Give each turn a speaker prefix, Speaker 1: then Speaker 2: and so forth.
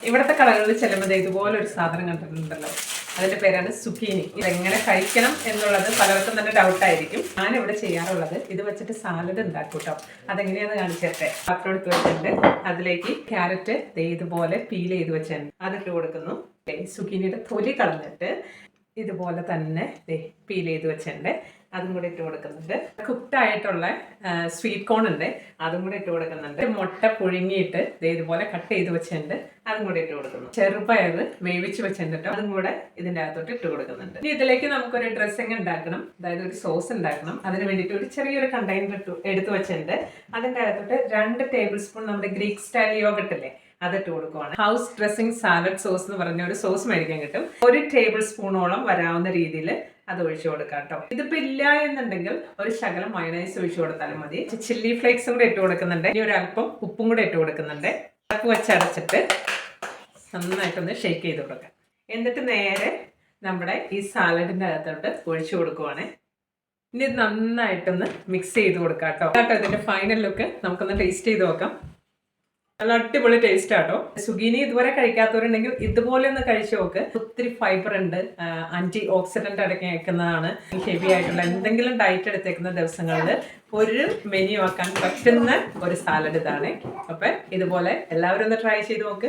Speaker 1: ഇവിടുത്തെ കടകളിൽ ചെല്ലുമ്പോൾ ഇതുപോലെ ഒരു സാധനം കണ്ടിട്ടുണ്ടല്ലോ, അതിന്റെ പേരാണ് സുക്കീനി. ഇതെങ്ങനെ കഴിക്കണം എന്നുള്ളത് പലർക്കും തന്നെ ഡൗട്ടായിരിക്കും. ഞാനിവിടെ ചെയ്യാറുള്ളത് ഇത് വെച്ചിട്ട് സാലഡ് ഉണ്ടാക്കും കേട്ടോ. അതെങ്ങനെയാന്ന് കാണിച്ചിട്ടെ. പാത്രം എടുത്ത് വെച്ചിട്ടുണ്ട്, അതിലേക്ക് ക്യാരറ്റ് ഇതുപോലെ പീൽ ചെയ്ത് വെച്ചിട്ടുണ്ട്, അതിട്ട് കൊടുക്കുന്നു. സുക്കീനിയുടെ തൊലി കളഞ്ഞിട്ട് ഇതുപോലെ തന്നെ പീൽ ചെയ്ത് വെച്ചിട്ടുണ്ട്, അതും കൂടെ ഇട്ട് കൊടുക്കുന്നുണ്ട്. കുക്ക്ഡ് ആയിട്ടുള്ള സ്വീറ്റ് കോൺ ഉണ്ട്, അതും കൂടെ ഇട്ട് കൊടുക്കുന്നുണ്ട്. മുട്ട പുഴുങ്ങിയിട്ട് ഇതുപോലെ കട്ട് ചെയ്ത് വെച്ചിട്ടുണ്ട്, അതും കൂടെ ഇട്ട് കൊടുക്കുന്നു. ചെറുപയർ വേവിച്ച് വെച്ചിട്ടുണ്ട്, അതും കൂടെ ഇതിൻ്റെ അകത്തോട്ട് ഇട്ട് കൊടുക്കുന്നുണ്ട്. ഇനി ഇതിലേക്ക് നമുക്കൊരു ഡ്രസ്സിങ് ഉണ്ടാക്കണം, അതായത് ഒരു സോസ് ഉണ്ടാക്കണം. അതിന് വേണ്ടിയിട്ട് ഒരു ചെറിയൊരു കണ്ടെയ്നർ എടുത്ത് വെച്ചിട്ടുണ്ട്. അതിൻ്റെ അകത്തോട്ട് 2 ടേബിൾ സ്പൂൺ നമ്മുടെ ഗ്രീക്ക് സ്റ്റൈൽ യോഗട്ട് ഇല്ലേ, അതിട്ട് കൊടുക്കുവാണ്. ഹൗസ് ഡ്രസ്സിംഗ് സാലഡ് സോസ് എന്ന് പറഞ്ഞ ഒരു സോസ് മേടിക്കാൻ കിട്ടും. 1 ടേബിൾ സ്പൂണോളം വരാവുന്ന രീതിയിൽ അത് ഒഴിച്ചു കൊടുക്കാം കേട്ടോ. ഇതിപ്പോ ഇല്ല എന്നുണ്ടെങ്കിൽ ഒരു ശകലം മയോണൈസ് ഒഴിച്ചു കൊടുത്താലും മതി. ചില്ലി ഫ്ലേക്സും കൂടെ ഇട്ട് കൊടുക്കുന്നുണ്ട്. ഇനി ഒരു അല്പം ഉപ്പും കൂടെ ഇട്ട് കൊടുക്കുന്നുണ്ട്. അടപ്പ് വെച്ചടച്ചിട്ട് നന്നായിട്ടൊന്ന് ഷേക്ക് ചെയ്ത് കൊടുക്കാം. എന്നിട്ട് നേരെ നമ്മുടെ ഈ സാലഡിന്റെ അകത്തോട്ട് ഒഴിച്ചു കൊടുക്കുവാണ്. ഇനി ഇത് നന്നായിട്ടൊന്ന് മിക്സ് ചെയ്ത് കൊടുക്കാം കേട്ടോ. ഇതിന്റെ ഫൈനൽ ലുക്ക് നമുക്കൊന്ന് ടേസ്റ്റ് ചെയ്ത് നോക്കാം. നല്ല അടിപൊളി ടേസ്റ്റ് ആട്ടോ. സുഗീനി ഇതുവരെ കഴിക്കാത്തവരുണ്ടെങ്കിൽ ഇതുപോലെ ഒന്ന് കഴിച്ചു നോക്ക്. ഒത്തിരി ഫൈബർ ഉണ്ട്, ആന്റി ഓക്സിഡന്റ് അടങ്ങിയേക്കുന്നതാണ്. ഹെവി ആയിട്ടുള്ള എന്തെങ്കിലും ഡയറ്റ് എടുത്തേക്കുന്ന ദിവസങ്ങളിൽ ഒരു മെനു ആക്കാൻ പറ്റുന്ന ഒരു സാലഡ് ഇതാണ്. അപ്പൊ ഇതുപോലെ എല്ലാവരും ഒന്ന് ട്രൈ ചെയ്ത് നോക്ക്.